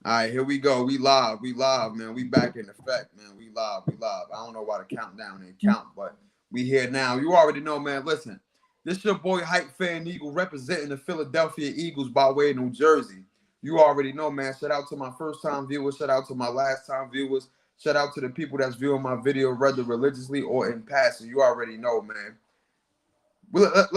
All right, here we go. We live, man. We back in effect, man. We live, we live. I don't know why the countdown ain't count, but we here now. You already know, man. Listen, this your boy Hype Fan Eagle representing the Philadelphia Eagles by way of New Jersey. You already know, man. Shout out to my first time viewers. Shout out to my last time viewers. Shout out to the people that's viewing my video, whether religiously or in passing. You already know, man. Well,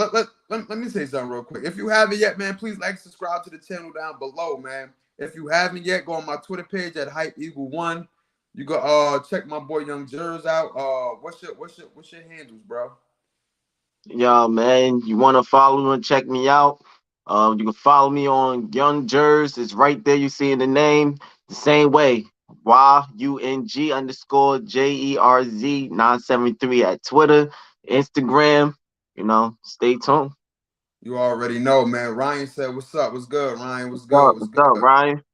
let me say something real quick. If you haven't yet, man, please like, subscribe to the channel down below, man. If you haven't yet, go on my Twitter page at Hype Eagle One. You go check my boy Young Jers out. What's your handles, bro? Yo, man, you want to follow and check me out? You can follow me on Young Jers. It's right there. You see in the name the same way. YUNG_JERZ973 at Twitter, Instagram. Stay tuned. You already know, man. Ryan said, "What's up? What's good, Ryan? What's What's good? up? What's What's up, good?" Ryan?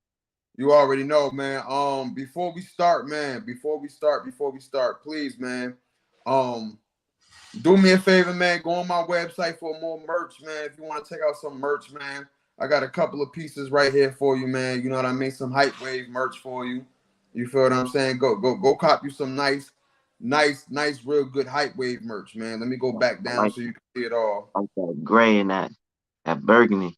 You already know, man. Before we start, man. Before we start, please, man. Um, Do me a favor, man. Go on my website for more merch, man. If you want to check out some merch, man, I got a couple of pieces right here for you, man. You know what I mean? Some hype wave merch for you. You feel what I'm saying? Go cop you some nice, real good hype wave merch, man. Let me go back I down like, so you can see it all. like that gray and that burgundy.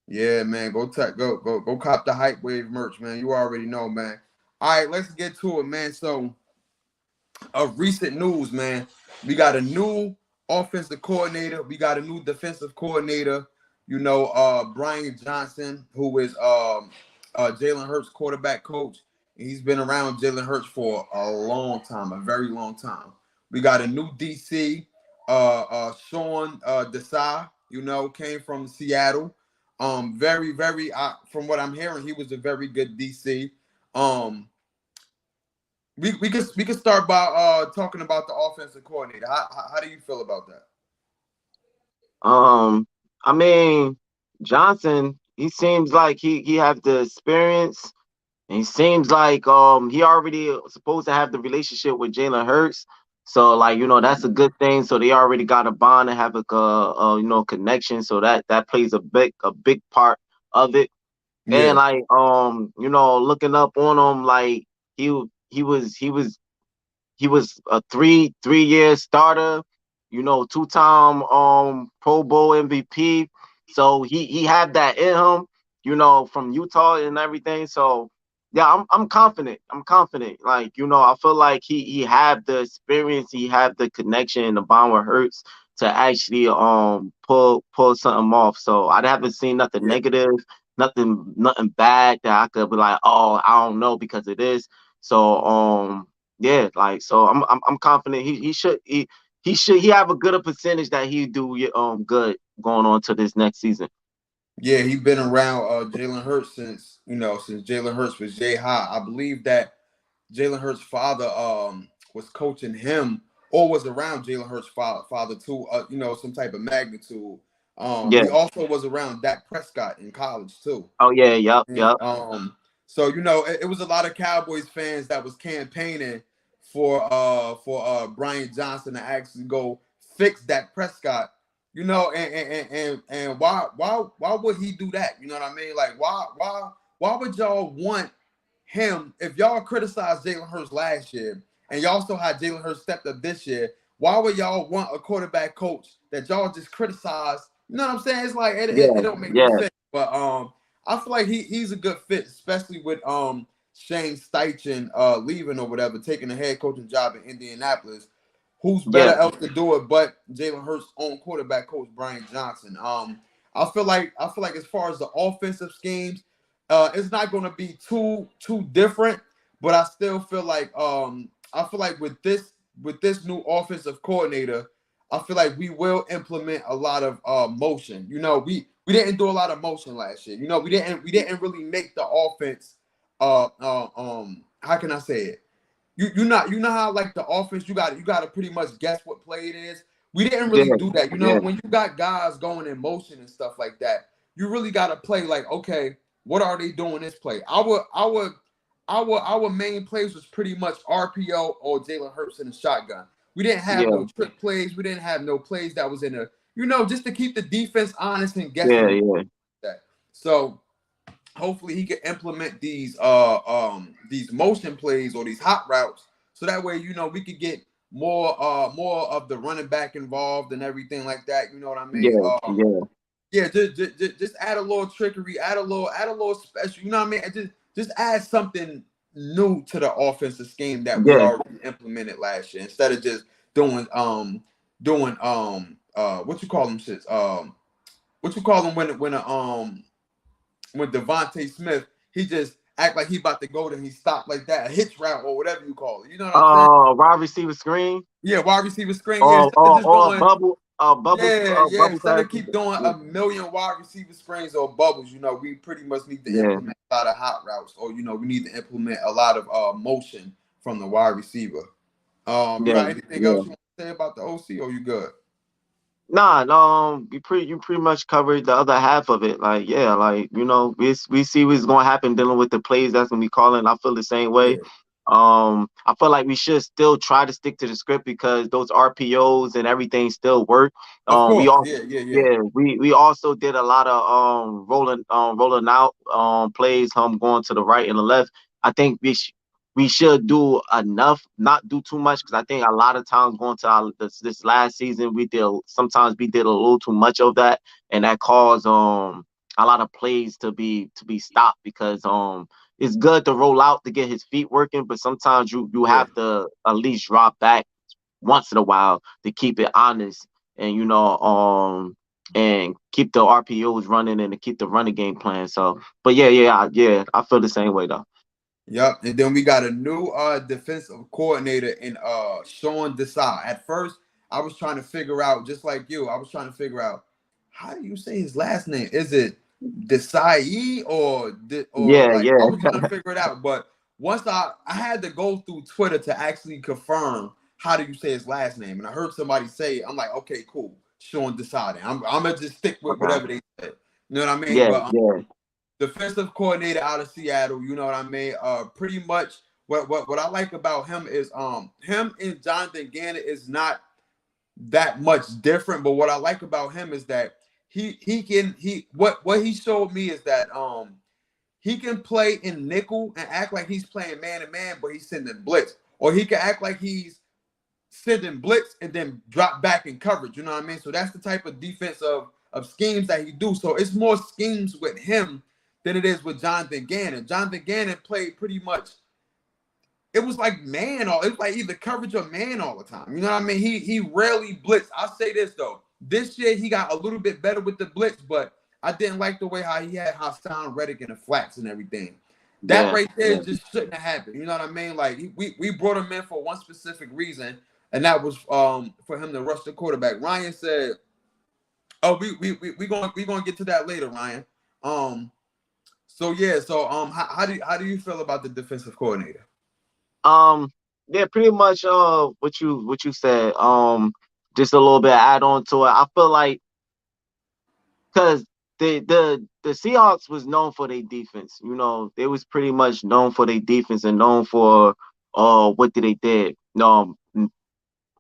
Yeah, man. Go cop the hype wave merch, man. You already know, man. All right, let's get to it, man. So of recent news, man. We got a new offensive coordinator. We got a new defensive coordinator. Brian Johnson, who is Jalen Hurts' quarterback coach. He's been around Jalen Hurts for a long time, a very long time. We got a new DC, Sean Desai. Came from Seattle. Very. From what I'm hearing, he was a very good DC. Um, we could start by talking about the offensive coordinator. How do you feel about that? Um, I mean, Johnson, he seems like he have the experience. And he seems like he already supposed to have the relationship with Jalen Hurts. So like, that's a good thing. So they already got a bond and have a connection. So that plays a big part of it. And Yeah, like looking up on him, like he he was he was he was a three-year starter, two-time Pro Bowl MVP. So he had that in him, from Utah and everything. So yeah, I'm confident. I'm confident. Like, I feel like he had the experience, he had the connection and the bond with Hurts to actually pull something off. So I haven't seen nothing yeah, negative, nothing bad that I could be like, oh, I don't know because it is. So yeah, like so I'm confident he have a good percentage that he do good going on to this next season. yeah. He been around Jalen Hurts since Jalen Hurts was Jay High. I believe that Jalen Hurts' father was coaching him or was around Jalen Hurts' father too. Some type of magnitude. He Yeah. also was around Dak Prescott in college too. Oh yeah, yep, And, yep. so it was a lot of Cowboys fans that was campaigning for Brian Johnson to actually go fix Dak Prescott. And why would he do that? You know what I mean? Like why would y'all want him if y'all criticized Jalen Hurts last year and y'all saw how Jalen Hurts stepped up this year? Why would y'all want a quarterback coach that y'all just criticized? You know what I'm saying? It's like it Yeah, don't make no yeah, sense. But I feel like he's a good fit, especially with Shane Steichen leaving or whatever, taking a head coaching job in Indianapolis. Who's better yeah, else to do it but Jalen Hurts' own quarterback coach Brian Johnson? I feel like as far as the offensive schemes, it's not going to be too different, but I feel like with this new offensive coordinator, I feel like we will implement a lot of motion. We didn't do a lot of motion last year. We didn't really make the offense. How can I say it? You know how like the offense you got to pretty much guess what play it is. We didn't yeah, really do that. yeah, When you got guys going in motion and stuff like that, you really got to play like, okay, what are they doing this play? Our main plays was pretty much RPO or Jalen Hurts in the shotgun. We didn't have yeah, no trick plays. We didn't have no plays that was in just to keep the defense honest and yeah, guessing yeah, that. So hopefully he can implement these motion plays or these hot routes, so that way we could get more of the running back involved and everything like that. You know what I mean? Yeah, yeah, Yeah, just add a little trickery, add a little special. You know what I mean? And just add something new to the offensive scheme that we yeah. already implemented last year, instead of just doing what you call them shits what you call them when Devontae Smith, he just act like he about to go there, he stopped like that, a hitch route or whatever you call it. You know what I'm saying? Wide receiver screen Yeah, wide receiver screen. Yeah, instead of just or doing bubble bubble instead of passes. keep doing Yeah, a million wide receiver screens or bubbles, we pretty much need to yeah, implement a lot of hot routes, or we need to implement a lot of motion from the wide receiver. You yeah, got anything yeah. else you want to say about the OC, or you good? Nah, you pretty much covered the other half of it. Like, yeah, like we see what's gonna happen dealing with the plays that's gonna be calling. I feel the same way. Yeah, I feel like we should still try to stick to the script because those RPOs and everything still work. of We course. also Yeah, yeah, yeah, yeah, we also did a lot of rolling out plays, going to the right and the left. I think we should do enough, not do too much, because I think a lot of times going to this last season sometimes we did a little too much of that, and that caused a lot of plays to be stopped because it's good to roll out to get his feet working, but sometimes you yeah. have to at least drop back once in a while to keep it honest, and and keep the RPOs running and to keep the running game playing. So, but yeah, I feel the same way though. Yep. And then we got a new defensive coordinator in Sean Desai. At first, I was trying to figure out, just like you, I was trying to figure out, how do you say his last name? Is it Desai or Yeah, like, I yeah, was trying to figure it out. But once I had to go through Twitter to actually confirm how do you say his last name. And I heard somebody say it. I'm like, okay, cool. Sean Desai. I'm gonna just stick with okay, whatever they said. You know what I mean? yeah, But yeah, defensive coordinator out of Seattle. You know what I mean? Pretty much what I like about him is him and Jonathan Gannon is not that much different. But what I like about him is that what he showed me is that he can play in nickel and act like he's playing man to man, but he's sending blitz, or he can act like he's sending blitz and then drop back in coverage. You know what I mean? So that's the type of defense of schemes that he do. So it's more schemes with him than it is with Jonathan Gannon. Jonathan Gannon played pretty much. It was like it was like either coverage or man all the time. You know what I mean? He rarely blitzed. I'll say this though. This year he got a little bit better with the blitz, but I didn't like the way how he had Hassan Reddick in the flats and everything. That yeah, right there yeah. just shouldn't have happened. You know what I mean? Like we brought him in for one specific reason, and that was for him to rush the quarterback. Ryan said, "Oh, we gonna get to that later, Ryan." Um, so yeah, so how do you feel about the defensive coordinator? Um, yeah, pretty much what you said. Just a little bit add on to it. I feel like because the Seahawks was known for their defense. They was pretty much known for their defense and known for what did they did.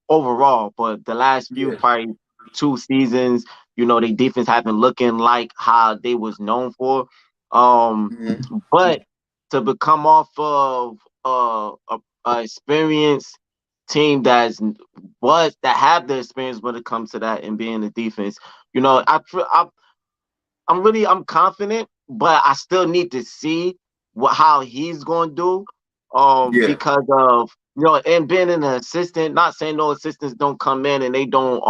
Overall, but the last few Yeah, probably 2 seasons, their defense have been looking like how they was known for. Um, mm-hmm. but to become off of a experienced team that have the experience when it comes to that and being the defense, I'm confident, but I still need to see how he's going to do. Yeah, Because of and being an assistant. Not saying no assistants don't come in and they don't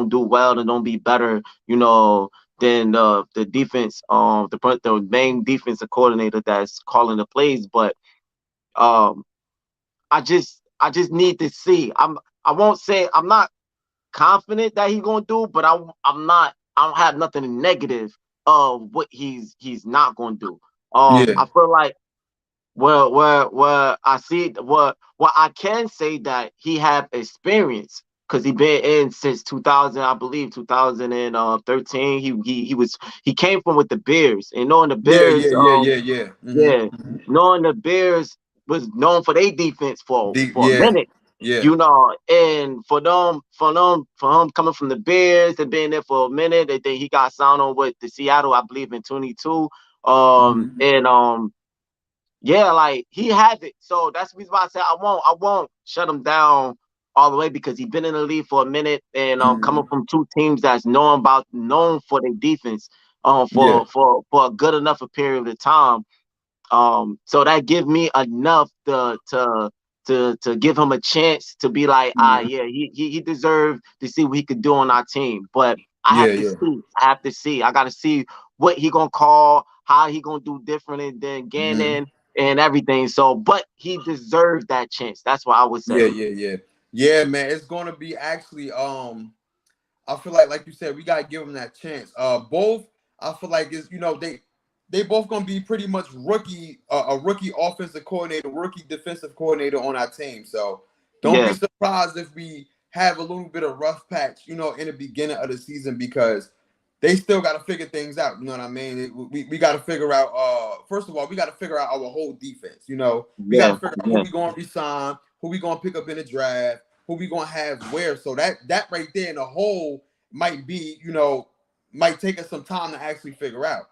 do well and don't be better. Than the defense the main defensive coordinator that's calling the plays, but um, I just need to see. I won't say I'm not confident that he's gonna do, but I'm not. I don't have nothing negative of what he's not gonna do. yeah, I feel like where I see what I can say that he have experience because he been in since 2000, I believe 2013. He came from with the Bears, and knowing the yeah, yeah, Bears, yeah, yeah, yeah. yeah, Mm-hmm. knowing the Bears was known for their defense Deep, for a yeah, minute. yeah, And for him coming from the Bears and being there for a minute, and then he got signed on with the Seattle, I believe in 22. Mhm. And yeah, like he has it. So that's the reason why I said I won't shut him down all the way because he's been in the league for a minute and coming Mhm. from two teams that's known for their defense Yeah. for a good enough a period of time. So that give me enough to give him a chance to be like, Mhm. yeah, he deserved to see what he could do on our team. But I Yeah, have to yeah. see. I have to see. I gotta see what he gonna call, how he gonna do different than Mhm. Gannon and everything. So, but he deserved that chance. That's what I would Yeah, say. yeah, yeah. Yeah, man. It's gonna be actually I feel like you said, we gotta give them that chance. Both I feel like is they both gonna be pretty much a rookie offensive coordinator, rookie defensive coordinator on our team. So don't be Yeah, surprised if we have a little bit of rough patch, in the beginning of the season because they still got to figure things out. You know what I mean? We got to figure out. First of all, we got to figure out our whole defense. We got yeah, to figure out who yeah, we going to resign, who we going to pick up in the draft, who we gonna have where. So that right there in the whole might be, might take us some time to actually figure out.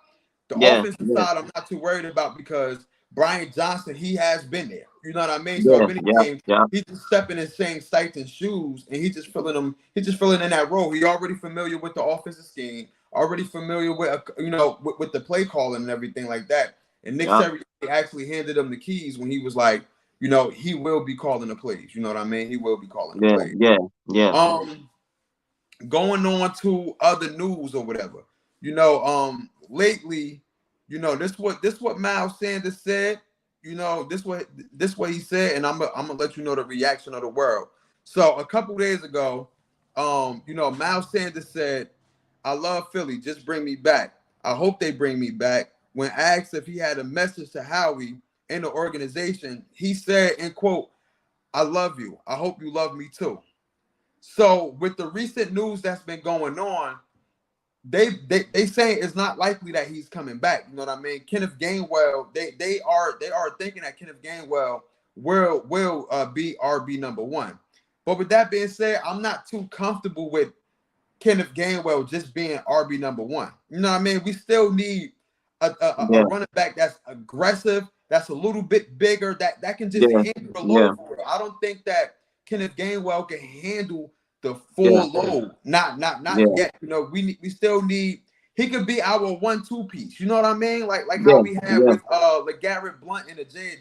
The yeah, offensive yeah, side, I'm not too worried about because Brian Johnson, he has been there. You know what I mean? So yeah, if yeah, anything, yeah, he's just stepping in Shane Steichen's shoes and he's just filling them. He's just filling in that role. He already familiar with the offensive scheme, already familiar with with the play calling and everything like that. And Nick yeah, Sirianni actually handed him the keys when he was like, he will be calling the plays. You know what I mean? He will be calling the yeah, plays. yeah, yeah. Um, Going on to other news or whatever. Lately, this what Miles Sanders said. This what he said, and I'm gonna let you know the reaction of the world. So a couple days ago, Miles Sanders said, "I love Philly. Just bring me back. I hope they bring me back." When asked if he had a message to Howie and the organization, he said, "In quote, I love you. I hope you love me too." So with the recent news that's been going on, they say it's not likely that he's coming back. You know what I mean? Kenneth Gainwell, they are thinking that Kenneth Gainwell will be RB number one. But with that being said, I'm not too comfortable with Kenneth Gainwell just being RB number one. You know what I mean? We still need a Yeah, running back that's aggressive, that's a little bit bigger, that can just yeah, handle the yeah, load for real. I don't think that Kenneth Gainwell can handle the yeah, full load. Not yeah, yet. We still need. He could be our 1-2 piece. You know what I mean? Like how yeah, we had yeah, with LeGarrette Blunt and the Jay.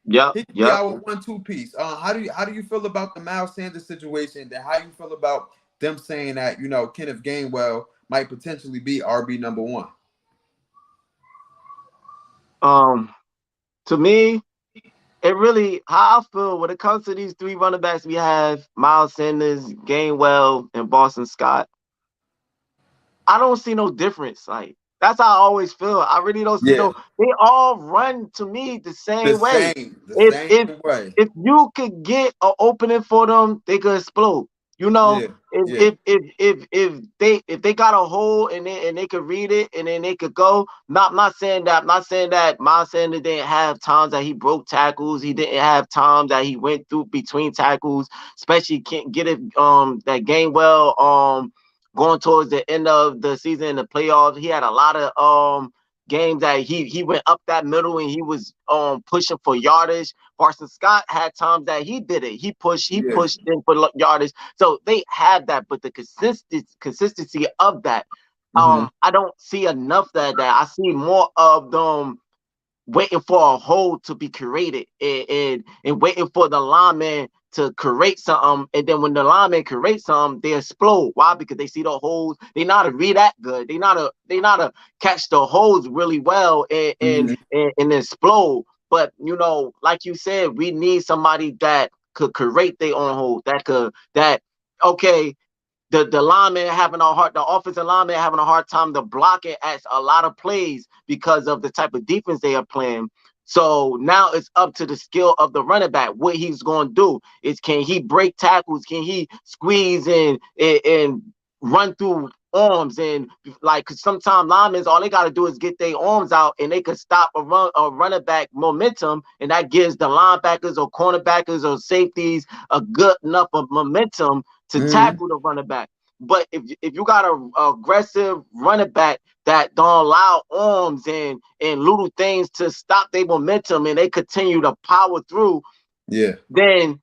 yep, He could be yep. our 1-2 piece. How do you feel about the Miles Sanders situation? And how you feel about them saying that Kenneth Gainwell might potentially be RB number one? Um, to me, it really how I feel when it comes to these three running backs we have, Miles Sanders, Gainwell, and Boston Scott. I don't see no difference. Like that's how I always feel. I really don't see Yeah, no. They all run to me the the same way. same, the If same if way. if you could get an opening for them, they could explode. You know, Yeah, if yeah. if if if if they got a hole and they could read it and then they could go. Not saying that. I'm not saying that. Miles Sanders didn't have times that he broke tackles. He didn't have times that he went through between tackles. Especially can't get it. That game well. Going towards the end of the season in the playoffs, he had a lot of games that he went up that middle and he was pushing for yardage. Parson Scott had times that he did it. He Yeah. pushed in for yardage. So they had that, but the consistency of that, Mm-hmm. I don't see enough that I see more of them waiting for a hole to be created and waiting for the lineman to create something. And then when the lineman creates something, they explode. Why? Because they see the holes. They know how to read that good. They know how to catch the holes really well Mm-hmm. and explode. But like you said, we need somebody that could create their own hole. Okay, the lineman having a hard, the offensive lineman having a hard time to block it at a lot of plays because of the type of defense they are playing. So now it's up to the skill of the running back. What he's going to do is, can he break tackles? Can he squeeze and run through arms? And like, cause sometimes linemen, all they got to do is get their arms out and they could stop a running back momentum, and that gives the linebackers or cornerbackers or safeties a good enough of momentum to Mm-hmm. tackle the running back. But if you got a aggressive running back that don't allow arms and little things to stop their momentum and they continue to power through, Yeah. then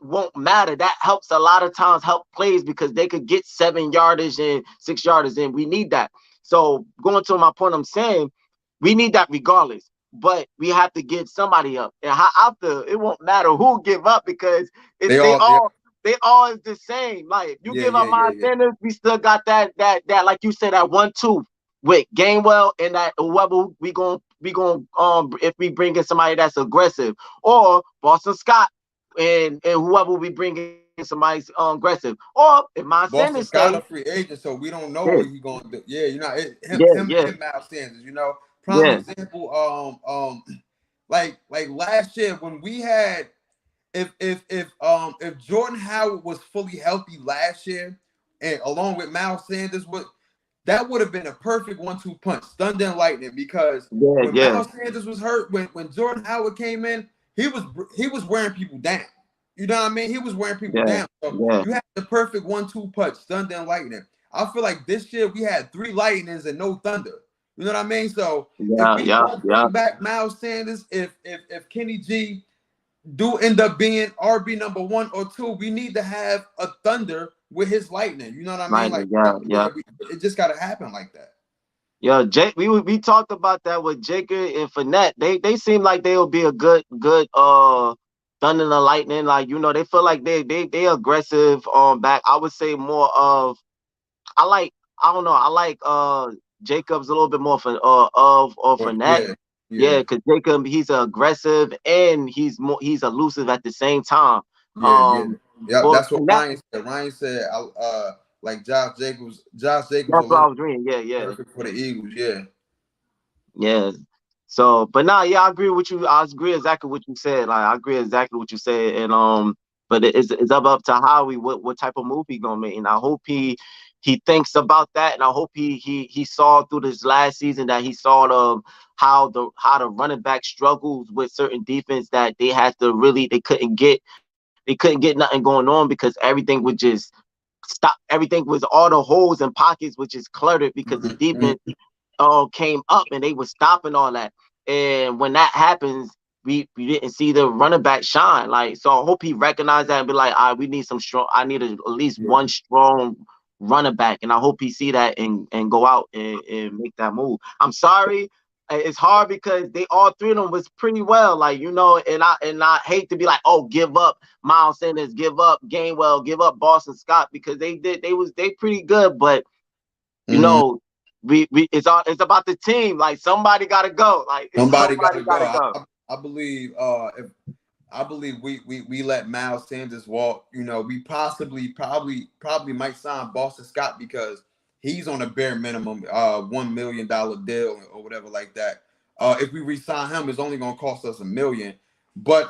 won't matter. That helps a lot of times help plays because they could get 7 yardage and 6 yardage, and we need that. So going to my point, I'm saying we need that regardless. But we have to give somebody up. And after it won't matter who give up because it's They all, they, they all is the same. Like if you yeah, give yeah, up yeah, my yeah. Sanders, we still got that like you said, that 1-2 with Gainwell and that whoever we going if we bring in somebody that's aggressive, or Boston Scott and whoever we bring in somebody's aggressive, or if my Sanders Boston stay, Scott a free agent, so we don't know yeah, what he going to do. Yeah, him, yeah, him, yeah, him, Miles Sanders. Prime yeah, example. Like last year when we had, if Jordan Howard was fully healthy last year, and along with Miles Sanders, that would have been a perfect 1-2 punch, thunder and lightning. Because yeah, when yeah, Miles Sanders was hurt, when Jordan Howard came in, he was wearing people down. You know what I mean? He was wearing people yeah, down. So yeah, you had the perfect 1-2 punch, thunder and lightning. I feel like this year we had 3 lightnings and no thunder. You know what I mean? So if yeah, we yeah, don't yeah. bring back Miles Sanders, if Kenny G do end up being RB number 1 or 2, we need to have a thunder with his lightning. You know what I mean? Right, Like yeah, yeah. it just got to happen like that. Yeah, Jake, we talked about that with Jacob and Fournette. They seem like they'll be a good thunder and lightning. Like they feel like they aggressive back. I would say more of I like I don't know I like Jacobs a little bit more for of or But Fournette. yeah, Yeah, yeah, because Jacob, he's aggressive and he's elusive at the same time. yeah, yeah. Yep, For that's what Fournette, Ryan said. Ryan said, like Josh Jacobs that's will what make I was it reading. Yeah, yeah. perfect for the Eagles. Yeah. Yeah. So, but nah, yeah, I agree with you. I agree exactly what you said. Like, I agree exactly what you said. And but it's up to Howie what type of move he gonna make. And I hope he thinks about that. And I hope he saw through this last season that he saw how the running back struggles with certain defense that they had to really they couldn't get nothing going on because everything would just stop. Everything was all the holes and pockets which is cluttered because the Mhm. defense came up and they were stopping all that. And when that happens, we didn't see the running back shine. Like, so I hope he recognized that and be like, all right, we need some strong. I need at least Yeah. one strong running back, and I hope he see that and go out and make that move. I'm sorry. It's hard because they all three of them was pretty well, like and I hate to be like, oh, give up Miles Sanders, give up Gainwell, give up Boston Scott because they pretty good, but you Mhm. know, we it's about the team. Like somebody gotta go. Like Somebody got somebody to go. gotta go. I believe if I believe we let Miles Sanders walk. We probably might sign Boston Scott because he's on a bare minimum $1 million deal or whatever like that. If we re-sign him, it's only gonna cost us $1 million. But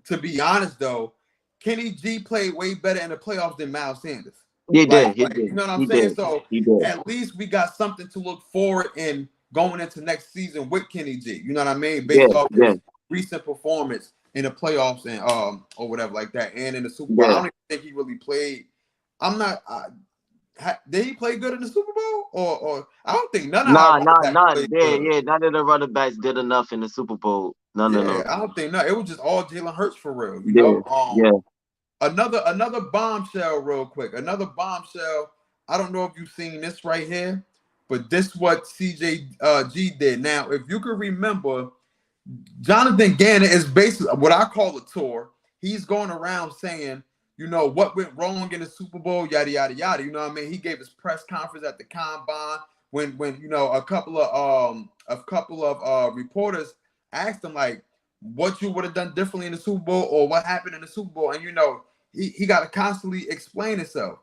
to be honest though, Kenny G played way better in the playoffs than Miles Sanders. He Like, did. He you did. know what I'm He saying? did. So He did. at least we got something to look forward in going into next season with Kenny G. You know what I mean? Yeah. Based off Yeah. his recent performance in the playoffs and or whatever like that, and in the Super Bowl. I Yeah. don't even think he really played. I'm not. Did he play good in the Super Bowl? Or I don't think none of our Nah. running Nah. backs None. played Yeah. good. Yeah. None of the running backs did enough in the Super Bowl. None of Yeah, them. I don't think no. It was just all Jalen Hurts for real. Yeah. Yeah. Another bombshell, real quick. Another bombshell. I don't know if you've seen this right here, but this what CJG did. Now, if you can remember, Jonathan Gannon is basically what I call a tour. He's going around saying, what went wrong in the Super Bowl, yada yada yada. You know what I mean? He gave his press conference at the combine when a couple of reporters asked him like what you would have done differently in the Super Bowl or what happened in the Super Bowl, and he got to constantly explain himself.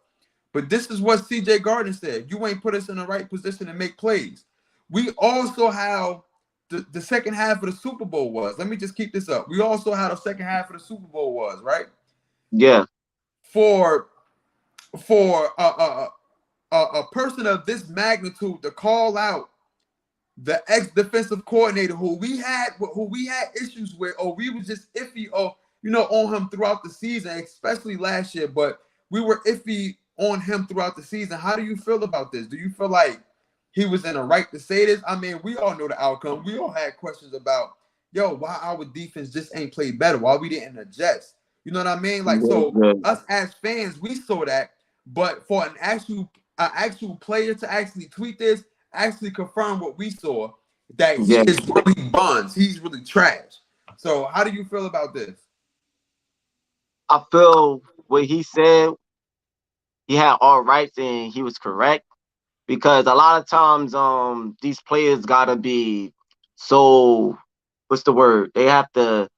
But this is what CJ Gardner said: "You ain't put us in the right position to make plays." We also have the second half of the Super Bowl was. Let me just keep this up. We also had a second half of the Super Bowl was right Yeah. for a person of this magnitude to call out the ex-defensive coordinator who we had issues with, or we was just iffy, or on him throughout the season, especially last year. But we were iffy on him throughout the season. How do you feel about this? Do you feel like he was in the right to say this? I mean, we all know the outcome. We all had questions about, yo, why our defense just ain't played better, why we didn't adjust. You know what I mean? Like, Yeah, so yeah, us as fans, we saw that, but for an actual player to actually tweet this, actually confirm what we saw, that he yeah. is really buns. He's really trash. So how do you feel about this? I feel what he said, he had all rights and he was correct. Because a lot of times these players gotta be so, what's the word, they have to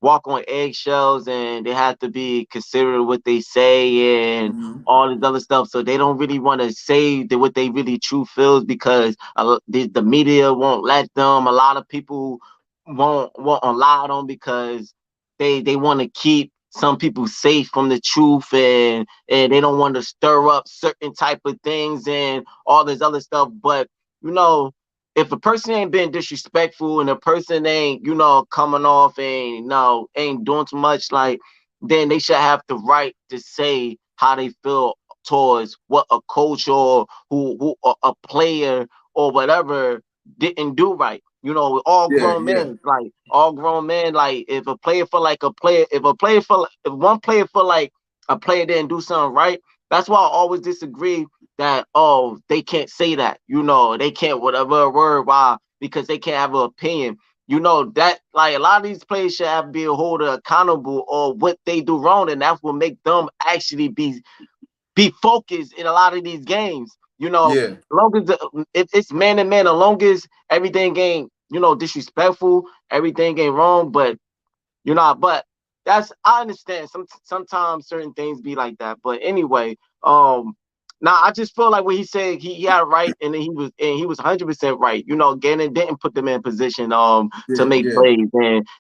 walk on eggshells and they have to be considerate of what they say and Mm-hmm. all this other stuff, so they don't really want to say what they really true feels because the media won't let them. A lot of people won't allow them because they want to keep some people safe from the truth, and they don't want to stir up certain type of things and all this other stuff. But you know, if a person ain't being disrespectful and a person ain't, coming off and ain't doing too much, like, then they should have the right to say how they feel towards what a coach or who a player or whatever didn't do right. All Yeah, grown yeah, men, like all grown men, like if a player feel like a player, if one player feel like a player didn't do something right, that's why I always disagree that, oh, they can't say that, they can't whatever word, why, because they can't have an opinion. That, like, a lot of these players should have to be held accountable or what they do wrong, and that's what make them actually be focused in a lot of these games. yeah. As long as it's man to man, as long as everything ain't disrespectful, everything ain't wrong, but I understand sometimes certain things be like that. But anyway, now I just feel like what he said, he had right, and then he was 100% right. Gannon didn't put them in position to Yeah, make yeah. plays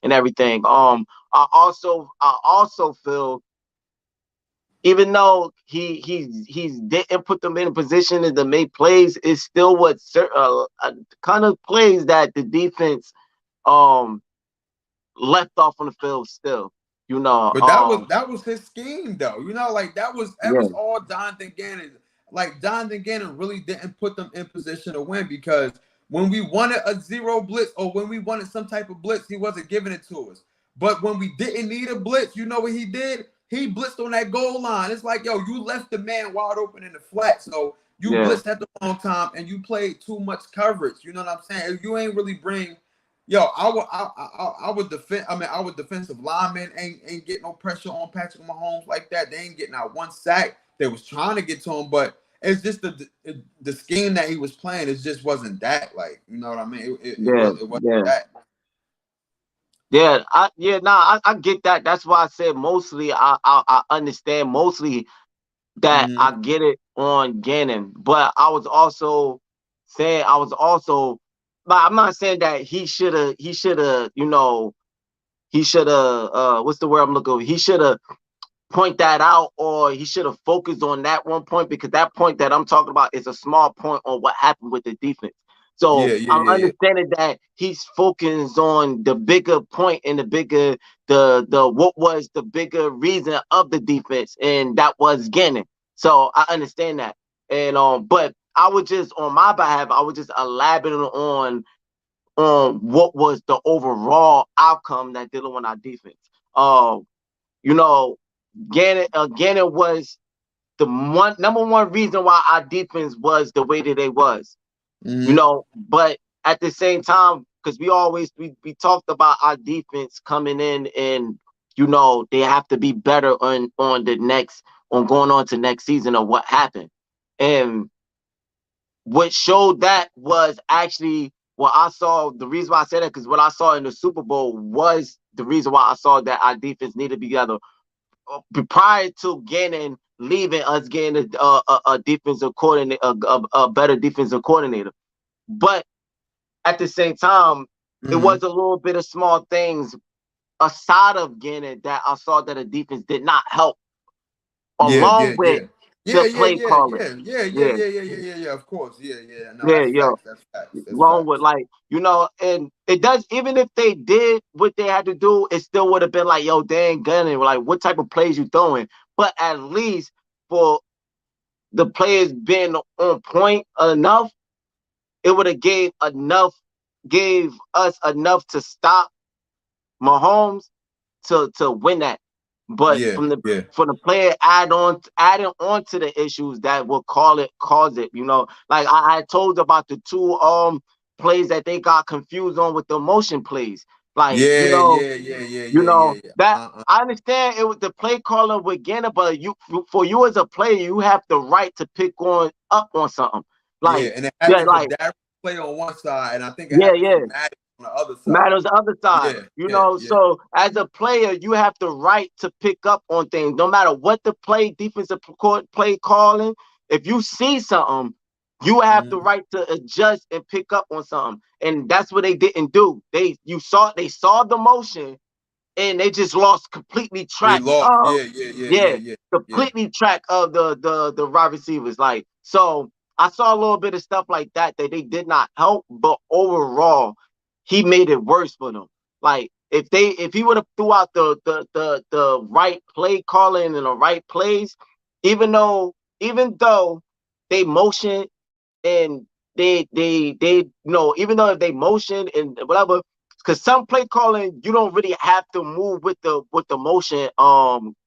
and everything. I also feel, even though he didn't put them in a position to make plays, it's still what kind of plays that the defense um left off on the field still. You know, But um, that was his scheme though. Like that was yeah, all Jonathan Gannon. Like Jonathan Gannon really didn't put them in position to win, because when we wanted a zero blitz or when we wanted some type of blitz, he wasn't giving it to us. But when we didn't need a blitz, you know what he did? He blitzed on that goal line. It's like, yo, you left the man wide open in the flat. So you yeah, blitzed at the wrong time and you played too much coverage. You know what I'm saying? If you ain't really bring, yo, I would defend. I mean, our defensive linemen ain't getting no pressure on Patrick Mahomes like that. They ain't getting out one sack. They was trying to get to him, but it's just the scheme that he was playing. It just wasn't that. Like, you know what I mean? yeah, It wasn't yeah. that. I get that. That's why I said mostly I understand mostly that I Mm-hmm. get it on Gannon, but I was also, but I'm not saying that he should have what's the word I'm looking for? He should have point that out, or he should have focused on that one point, because that point that I'm talking about is a small point on what happened with the defense. So Yeah, yeah, I'm yeah, yeah. understanding that he's focused on the bigger point and the what was the bigger reason of the defense, and that was Gannon. So I understand that. And but I would just, on my behalf, I would just elaborate on what was the overall outcome that dealing with our defense. You know, Gannon was the number one reason why our defense was the way that they was. Mm-hmm. But at the same time, because we talked about our defense coming in, and they have to be better on going on to next season of what happened. And what showed that was actually what I saw. The reason why I said that, because what I saw in the Super Bowl was the reason why I saw that our defense needed to be together prior to Gannon leaving, us getting a defensive coordinator, a better defensive coordinator. But at the same time, it Mm-hmm. was a little bit of small things aside of Gannon that I saw that the defense did not help, Yeah, yeah, along with yeah. Yeah, the yeah, play yeah, calling. yeah, yeah, yeah, Yeah, yeah, yeah, yeah, yeah, yeah. Of course. Yeah, yeah. No, yeah, that's yeah. facts. That's facts. That's Along with, facts. like, and it does, even if they did what they had to do, it still would have been like, yo, dang, Gunning, like, what type of plays you throwing? But at least for the players been on point enough, it would have gave us enough to stop Mahomes to win that. But Yeah, yeah, from the player adding on to the issues that will cause it, like I told about the two plays that they got confused on with the motion plays. Like, yeah, yeah, yeah, yeah, yeah, yeah, yeah. that I understand it was the play caller with Gannon, but for you as a player, you have the right to pick up on something. Yeah, Like, and it yeah, happened for like, Darren play on one side, and I think it yeah, happened for yeah. Matt on the other side. Matters the other side, Yeah, yeah, yeah. So as a player, you have the right to pick up on things, no matter what the defensive play calling. If you see something, you have the Mm-hmm. right to adjust and pick up on something, and that's what they didn't do. They saw the motion, and they just lost completely They track. lost. Yeah, yeah, yeah, yeah, Yeah, yeah, yeah. completely track of the wide receivers. Like, so I saw a little bit of stuff like that they did not help, but overall, he made it worse for them. Like, if he would have threw out the right play calling and the right plays, even though they motion and even though if they motion and whatever, because some play calling you don't really have to move with the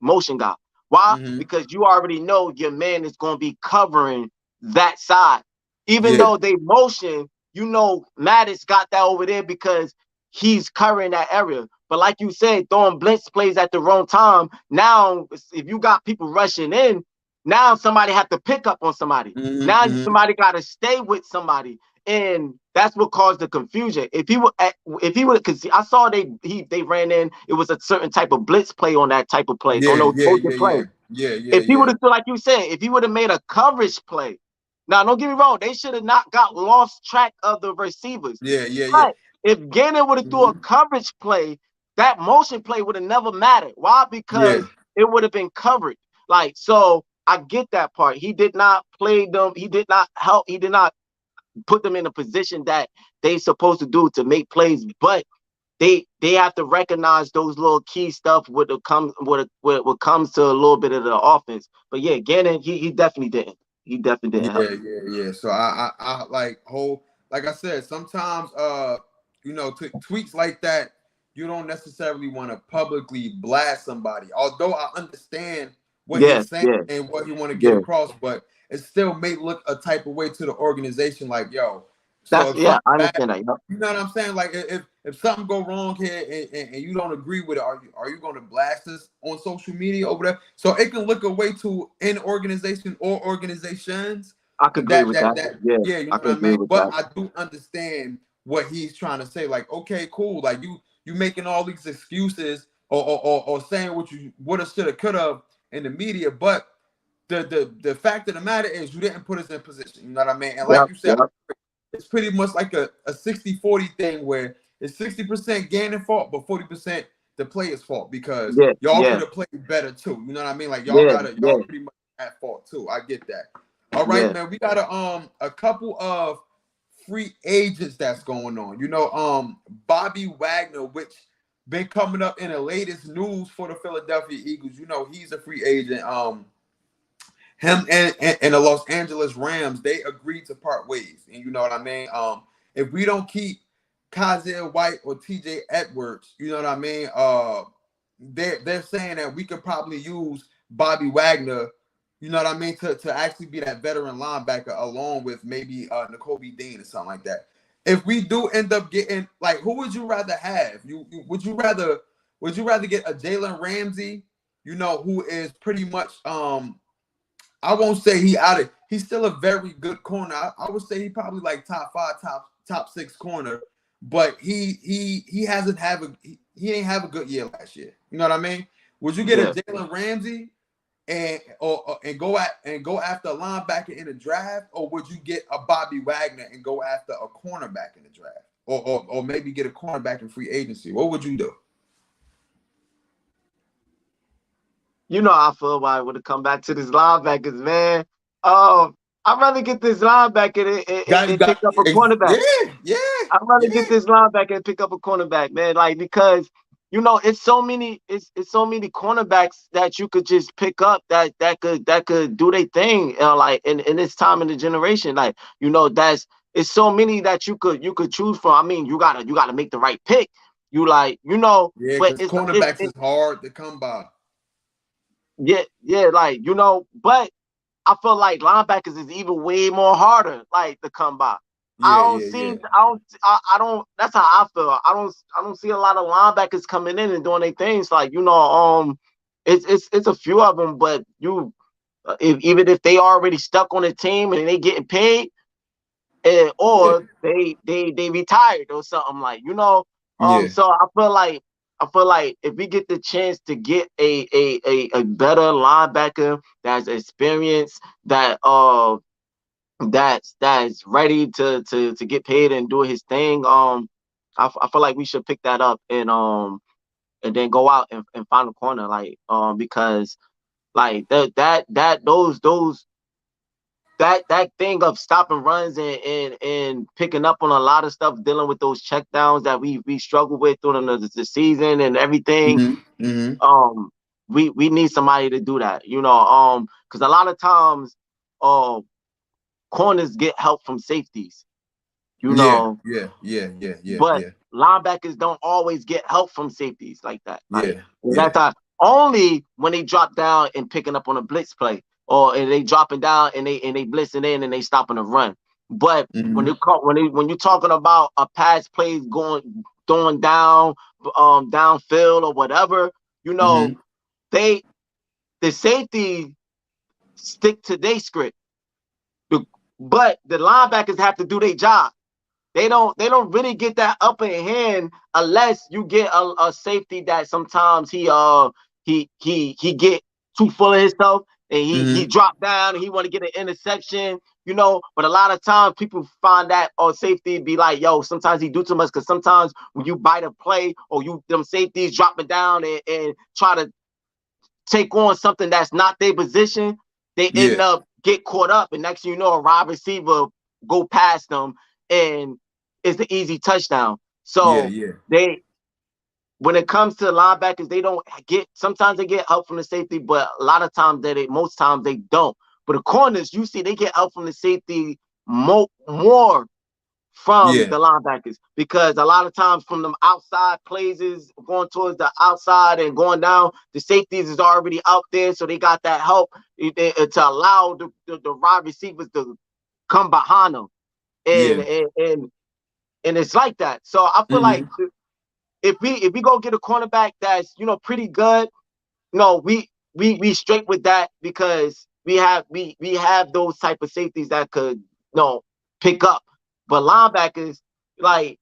motion guy. Why? Mm-hmm. Because you already know your man is going to be covering that side. Even Yeah. though they motion, Mattis got that over there because he's covering that area. But like you said, throwing blitz plays at the wrong time. Now, if you got people rushing in, now somebody have to pick up on somebody. Mm-hmm. Now Mm-hmm. somebody got to stay with somebody, and that's what caused the confusion. If he would, because I saw they ran in. It was a certain type of blitz play on that type of play. On Yeah, those yeah, Trojan yeah, yeah, play. yeah, yeah, If he yeah, would have, like you said, if he would have made a coverage play. Now, don't get me wrong. They should have not got lost track of the receivers. yeah, yeah, yeah. But if Gannon would have threw a Mm-hmm. coverage play, that motion play would have never mattered. Why? Yeah, Because it would have been covered. Like, so I get that part. He did not play them. He did not help. He did not put them in a position that they supposed to do to make plays. But they have to recognize those little key stuff when it comes to a little bit of the offense. But yeah, Gannon, he definitely didn't. He definitely didn't yeah, help. yeah, yeah. So I like I said, sometimes tweets like that, you don't necessarily want to publicly blast somebody. Although I understand what Yeah, he's saying yeah, and what he want to get yeah. across, but it still may look a type of way to the organization, like, yo. So That's if yeah. something I bad, understand that. Yep. you know what I'm saying? Like if something go wrong here and you don't agree with it, are you going to blast us on social media over there? So it can look a way to an organization or organizations I could agree that with that. Yeah, yeah, you know I what could I agree mean. with But that. I do understand what he's trying to say. Like, okay, cool. Like you making all these excuses or saying what you woulda, shoulda, coulda in the media, but the fact of the matter is you didn't put us in position. You know what I mean? And like Yep, you said, yep. it's pretty much like a 60-40 thing where it's 60% Gannon fault, but 40% the player's fault because Yeah, y'all yeah, could have played better too. You know what I mean? Like yeah, y'all yeah, pretty much at fault too. I get that. All right, yeah, man. We got a couple of free agents that's going on. Bobby Wagner, which been coming up in the latest news for the Philadelphia Eagles. He's a free agent. Him and the Los Angeles Rams, they agreed to part ways. And you know what I mean? If we don't keep Kaiser White or TJ Edwards, you know what I mean? They're saying that we could probably use Bobby Wagner, you know what I mean, to actually be that veteran linebacker along with maybe N'Kobe Dean or something like that. If we do end up getting, like, who would you rather have? Would you rather get a Jalen Ramsey, who is pretty much I won't say he's still a very good corner. I would say he probably like top five, top six corner, but he hasn't have he ain't have a good year last year. You know what I mean? Would you get a yeah. Jalen Ramsey and go after a linebacker in the draft, or would you get a Bobby Wagner and go after a cornerback in the draft, or maybe get a cornerback in free agency? What would you do? You know how I feel about it when it come back to these linebackers, man. I'd rather get this linebacker You and pick got up a cornerback. yeah, yeah, I'd rather yeah. get this linebacker and pick up a cornerback, man. Like, because it's so many cornerbacks that you could just pick up that could do their thing, like in this time in the generation. Like, that's it's so many that you could choose from. I mean, you gotta make the right pick. You like, Yeah, but because cornerbacks is hard to come by. yeah, like, but I feel like linebackers is even way more harder, like, to come by. Yeah, yeah, yeah. I don't. That's how I feel. I don't see a lot of linebackers coming in and doing their things. Like, it's a few of them, but even if they already stuck on the team and they getting paid, Yeah, or they retired or something, like, yeah. so I feel like if we get the chance to get a better linebacker that's experienced, that's ready to get paid and do his thing, I feel like we should pick that up, and then go out and find a corner, like, because, like, that thing of stopping runs and picking up on a lot of stuff, dealing with those check downs that we struggle with during the season and everything. Mm-hmm. Mm-hmm. Um, we need somebody to do that, because a lot of times, uh, corners get help from safeties, you Yeah, know, yeah, yeah, yeah, yeah, but yeah, linebackers don't always get help from safeties like that. Like, yeah, that's yeah. how, only when they drop down and picking up on a blitz play, or and they dropping down and they blitzing in and they stopping the run. But when Mm-hmm. you call when you're talking about a pass plays going down, downfield or whatever, you know, Mm-hmm. they the safety stick to their script. The, but the linebackers have to do their job. They don't really get that upper hand unless you get a safety that sometimes he get too full of himself, and he Mm-hmm. drop down and he want to get an interception, But a lot of times people find that, safety be like, yo, sometimes he do too much, because sometimes when you bite a play, or them safeties dropping down and try to take on something that's not their position, they end Yeah, up get caught up, and next thing you know, a wide receiver go past them, and it's the easy touchdown. yeah, So yeah, they, when it comes to linebackers, they don't get. Sometimes they get help from the safety, but a lot of times most times they don't. But the corners, you see, they get help from the safety more from yeah, the linebackers, because a lot of times from them outside plays is going towards the outside and going down, the safeties is already out there, so they got that help, to allow the wide receivers to come behind them, and yeah. and and, and it's like that. So I feel like, Mm-hmm. if we go get a cornerback that's, pretty good, no, we straight with that, because we have those type of safeties that could, pick up. But linebackers, like,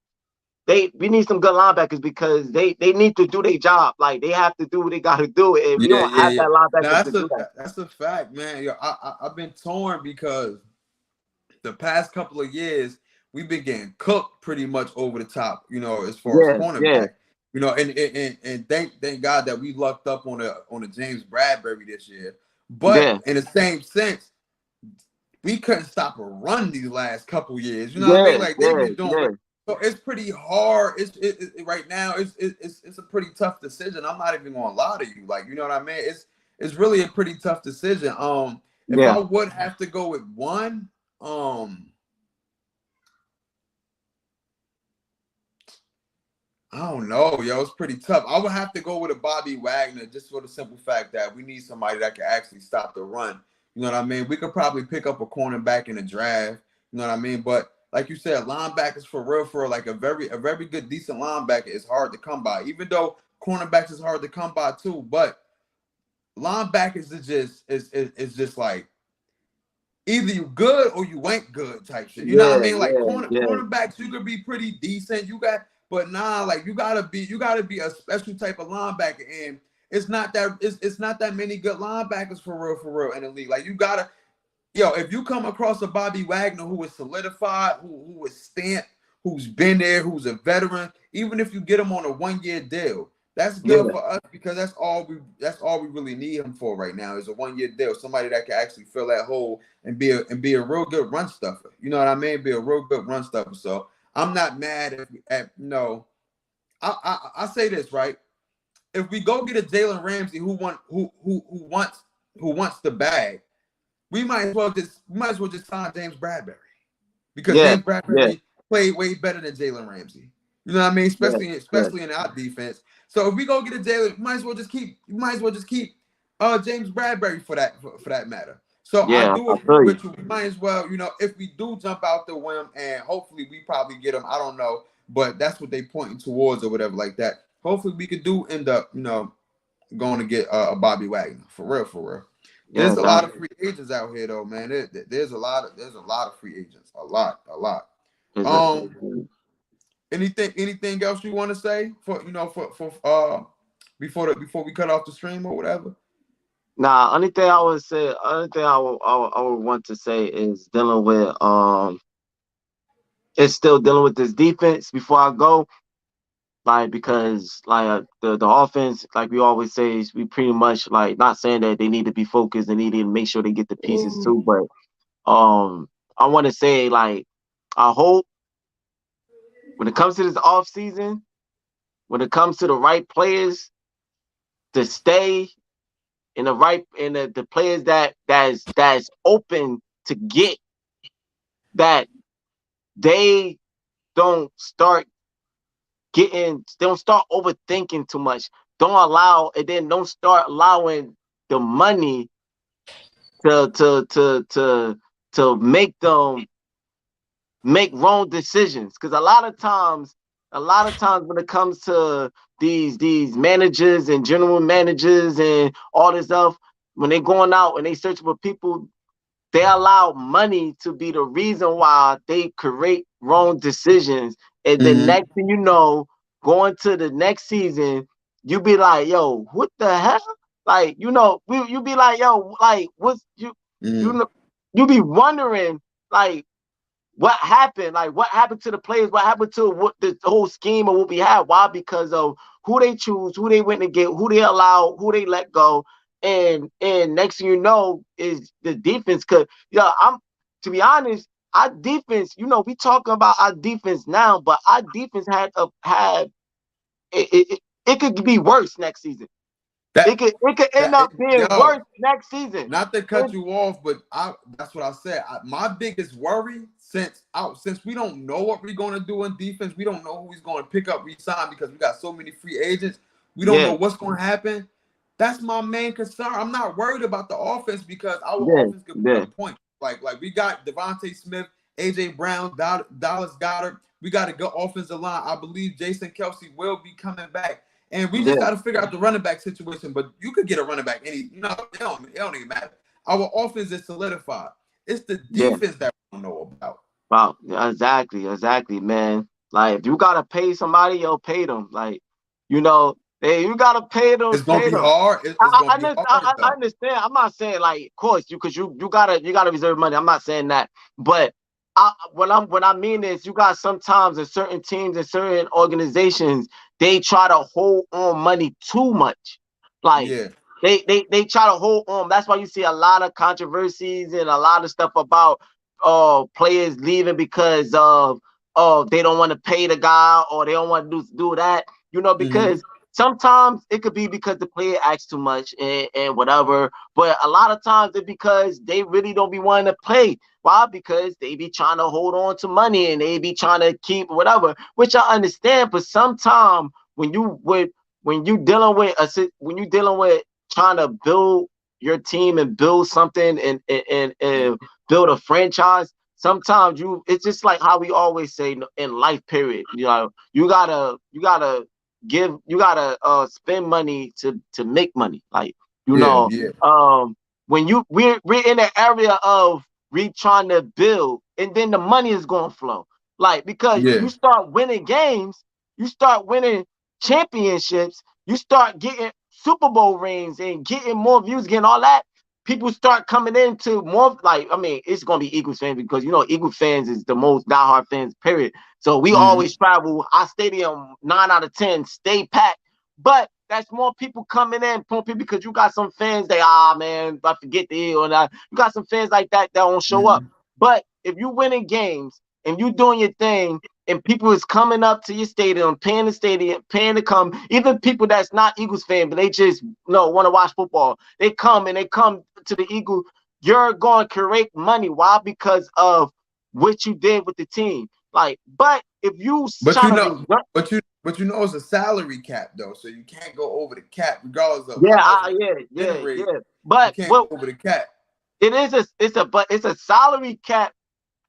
we need some good linebackers, because they need to do their job. Like, they have to do what they got to do, and we Yeah, don't yeah, have yeah. that Now linebackers to that's do a that. that's a fact, man. Yo, I've been torn because the past couple of years we've been getting cooked pretty much over the top, as far as Yeah, yeah, cornerback. And thank God that we lucked up on a James Bradbury this year. But yeah, in the same sense, we couldn't stop a run these last couple years. You know what I mean? yeah, Like they yeah, was doing. yeah, So it's pretty hard. Right now. It's a pretty tough decision. I'm not even gonna lie to you. Like, you know what I mean? It's really a pretty tough decision. If yeah, I would have to go with one, um, I don't know, yo. It's pretty tough. I would have to go with a Bobby Wagner, just for the simple fact that we need somebody that can actually stop the run. You know what I mean? We could probably pick up a cornerback in the draft. You know what I mean? But like you said, linebackers for real, like a very good decent linebacker is hard to come by. Even though cornerbacks is hard to come by too, but linebackers is just like either you good or you ain't good type shit. You know what I yeah, mean? Like yeah, yeah, cornerbacks, you could be pretty decent. But nah, like you gotta be a special type of linebacker, and it's not that many good linebackers for real in the league. Like you gotta, if you come across a Bobby Wagner who is solidified, who is stamped, who's been there, who's a veteran, even if you get him on a 1 year deal, that's good yeah, for us, because that's all we really need him for right now is a 1 year deal. Somebody that can actually fill that hole and be a real good run stuffer. You know what I mean? Be a real good run stuffer. So I'm not mad at no. I say this, right. if we go get a Jalen Ramsey who wants the bag, we might as well just sign James Bradbury because Yeah, James yeah, Bradbury played way better than Jalen Ramsey. You know what I mean? yeah, yeah, Especially in our defense. So if we go get a Jalen, you might as well just keep James Bradbury for that matter. So I yeah. do I agree feel you. with you. We might as well, if we do jump out the whim and hopefully we probably get him. I don't know, but that's what they pointing towards or whatever like that. Hopefully we could do end up, going to get a Bobby Wagner for real, for real. Yeah, There's a lot of exactly. free agents out here though, man. There's a lot of free agents, a lot. Is a Um, anything else you want to say for before we cut off the stream or whatever? Nah, only thing I would say, only thing I would want to say is dealing with it's still dealing with this defense before I go. Like because like the offense, like we always say, is we pretty much like not saying that they need to be focused and need to make sure they get the pieces too, but I want to say like I hope when it comes to this off season, when it comes to the right players to stay in the players that's open to get that they don't start don't start overthinking too much. Don't allow and then don't start allowing the money to to to to to make them make wrong decisions. Because a lot of times when it comes to these managers and general managers and all this stuff, when they going out and they search for people, they allow money to be the reason why they create wrong decisions. And the Mm-hmm. next thing you know, going to the next season, you be like, yo, what the hell? Like, you be like, yo, like, what's you Mm-hmm. know, you be wondering, like, what happened? Like, what happened to the players? What happened to what the whole scheme of what we had? Why? Because of who they choose, who they went to get, who they allow, who they let go, and next thing you know is the defense. Cause yeah, I'm to be honest, our defense. We talking about our defense now, but our defense had it could be worse next season. That It could end that up being yo, worse next season. not to cut And, you off, but that's what I said. My biggest worry since we don't know what we're going to do in defense, we don't know who he's going to pick up, resign because we got so many free agents. We don't know yeah, what's going to happen. That's my main concern. I'm not worried about the offense because our yeah, offense can put yeah, up points. Like we got Devontae Smith, AJ Brown, Dallas Goddard. We got a good offensive line. I believe Jason Kelsey will be coming back. And we just yeah, got to figure out the running back situation. But you could get a running back it don't even matter. Our offense is solidified. It's the yeah. defense that we don't know about. Wow, yeah, exactly, man. Like if you gotta pay somebody, yo, pay them. Like, hey, you gotta pay them, It's gonna pay be them. hard. It's gonna be hard I though. understand. I'm not saying like, of course, because you gotta reserve money. I'm not saying that, but what I mean is, you got sometimes in certain teams and certain organizations, they try to hold on money too much. Like Yeah. they try to hold on. That's why you see a lot of controversies and a lot of stuff about players leaving because of they don't want to pay the guy or they don't want to do that. Mm-hmm. Because sometimes it could be because the player acts too much and whatever, but a lot of times it's because they really don't be wanting to play. Why? Because they be trying to hold on to money and they be trying to keep whatever, which I understand. But sometimes when you dealing with trying to build your team and build something and build a franchise, sometimes it's just like how we always say in life period. You gotta spend money to make money. Like, Yeah. Yeah. when we're in an area of we trying to build, and then the money is gonna flow. Like, because Yeah. you start winning games, you start winning championships, you start getting Super Bowl rings and getting more views, getting all that. People start coming into more. Like, I mean, it's gonna be Eagles fans because Eagle fans is the most diehard fans, period. So we Mm-hmm. always travel. Our stadium 9 out of 10 stay packed, but that's more people coming in, more people, because you got some fans that man, I forget the Eagle, and you got some fans like that don't show up. Mm-hmm. But if you winning games and you doing your thing and people is coming up to your stadium, paying the stadium, paying to come. Even people that's not Eagles fan, but they just want to watch football. They come to the Eagles. You're going to create money. Why? Because of what you did with the team. Like, but if you But trying you to know, but you know it's a salary cap though, so you can't go over the cap regardless of yeah, how much yeah. generate. You But can't what go over the cap. it's a salary cap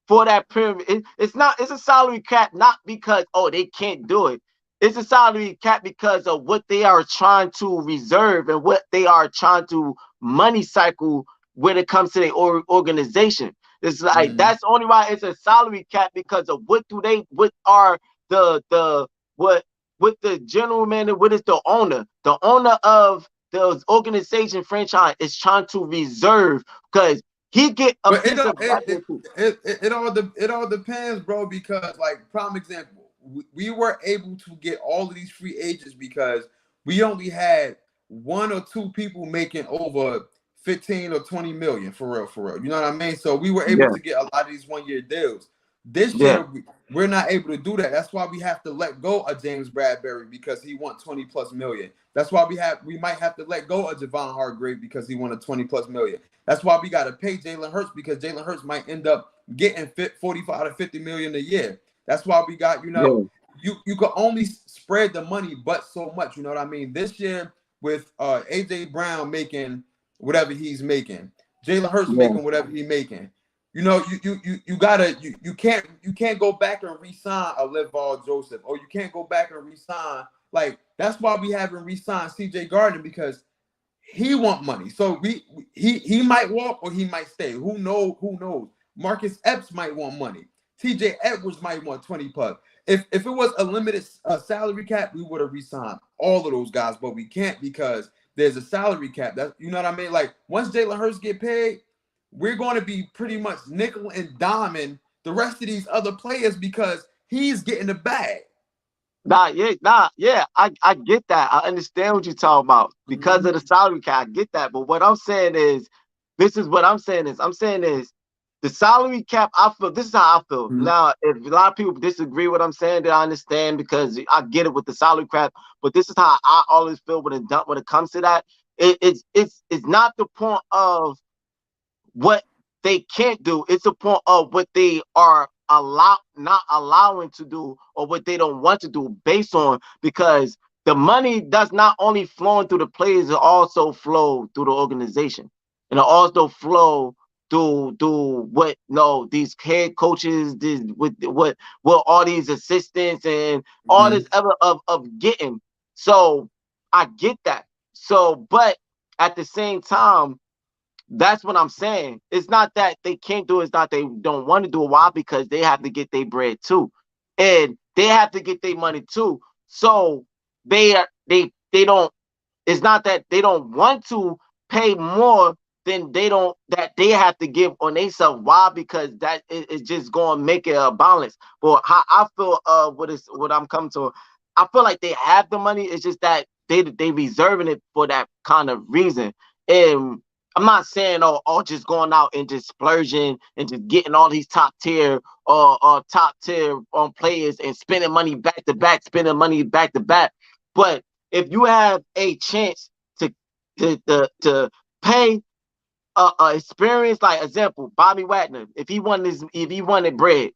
for that pyramid. It's a salary cap not because they can't do it. It's a salary cap because of what they are trying to reserve and what they are trying to money cycle when it comes to their organization. It's like Mm-hmm. that's only why it's a salary cap because of what are the what the general manager, what is the owner? The owner of the organization franchise is trying to reserve because he get a But piece of that too. it all depends, bro. Because like prime example, we were able to get all of these free agents because we only had one or two people making over 15 or 20 million for real, for real. You know what I mean? So we were able Yeah, to get a lot of these 1 year deals. This yeah, year we're not able to do that. That's why we have to let go of James Bradbury because he wants 20 plus million. That's why we might have to let go of Javon Hargrave because he wanted 20 plus million. That's why we got to pay Jalen Hurts because Jalen Hurts might end up getting 45 to 50 million a year. That's why we got, yeah, you can only spread the money but so much. You know what I mean? This year with AJ Brown making whatever he's making, Jalen Hurts yeah. making whatever he's making. You can't go back and re-sign a LeVar Joseph, or you can't go back and re-sign, like that's why we haven't re-signed CJ Gardner because he want money. So he might walk or he might stay. Who knows? Who knows? Marcus Epps might want money. TJ Edwards might want 20 plus. If it was a limited salary cap, we would have re-signed all of those guys, but we can't because there's a salary cap. That you know what I mean? Like once Jalen Hurts get paid, we're going to be pretty much nickel and diming the rest of these other players because he's getting the bag. Yeah. I get that. I understand what you're talking about because of Mm-hmm. the salary cap. I get that. But what I'm saying is, this is what I'm saying is, the salary cap. I feel this is how I feel. Mm-hmm. Now, if a lot of people disagree with what I'm saying, then I understand because I get it with the salary cap. But this is how I always feel when it comes to that. It's not the point of what they can't do. It's a point of what they are not allowing to do or what they don't want to do based on because the money does not only flow through the players, it also flow through the organization. And it also flow through what these head coaches, this with what all these assistants and all Mm-hmm. this other of getting. So I get that. So but at the same time, that's what I'm saying. It's not that they can't do it. It's not they don't want to do it. Why? Because they have to get their bread too, and they have to get their money too. So they don't. It's not that they don't want to pay more than they have to give on themselves. Why? Because that is just going to make it a balance. But how I feel, what I'm coming to, I feel like they have the money. It's just that they reserving it for that kind of reason. And I'm not saying just going out and just splurging and just getting all these top tier players and spending money back to back, spending money back to back. But if you have a chance to to pay a experience, like example, Bobby Wagner, if he wanted bread,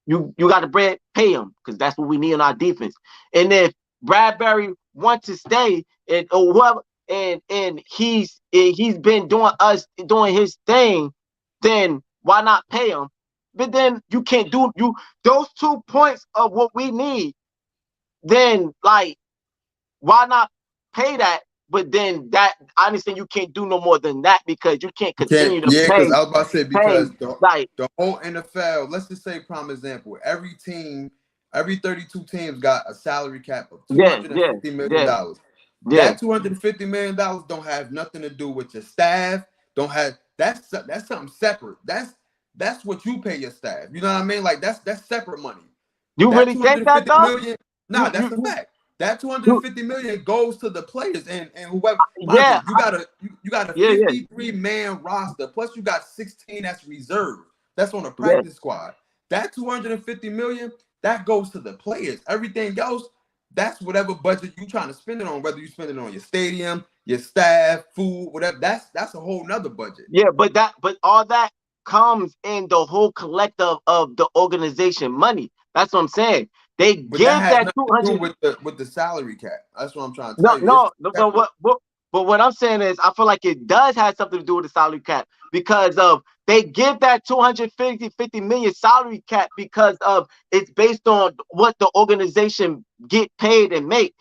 you got the bread, pay him because that's what we need on our defense. And if Bradbury wants to stay and or whoever and he's been doing his thing, then why not pay him? But then you can't do those 2 points of what we need. Then like why not pay that? But then that I understand you can't do no more than that because you can't Can't, continue to yeah, because I was about to say pay because the like the whole NFL, let's just say prime example, every team, every 32 teams got a salary cap of yeah, 250 million yeah, dollars. yeah. That $250 million don't have nothing to do with your staff. Don't have that's something separate. That's what you pay your staff. You know what I mean? Like that's separate money. You That really think that 250 though? million, nah, You that's a fact. That you 250 million goes to the players and whoever. Mind yeah, you, you got a yeah, 53-man roster, plus you got 16 that's reserved. That's on the yeah, practice squad. That 250 million, that goes to the players. Everything else, that's whatever budget you trying to spend it on, whether you spend it on your stadium, your staff, food, whatever. That's a whole nother budget. Yeah, but all that comes in the whole collective of the organization money. That's what I'm saying. They But that give has that nothing to do 200. with the salary cap. That's what I'm trying to No, tell you. It's no, no, but what I'm saying is, I feel like it does have something to do with the salary cap because of they give that 250 million salary cap because of it's based on what the organization get paid and make.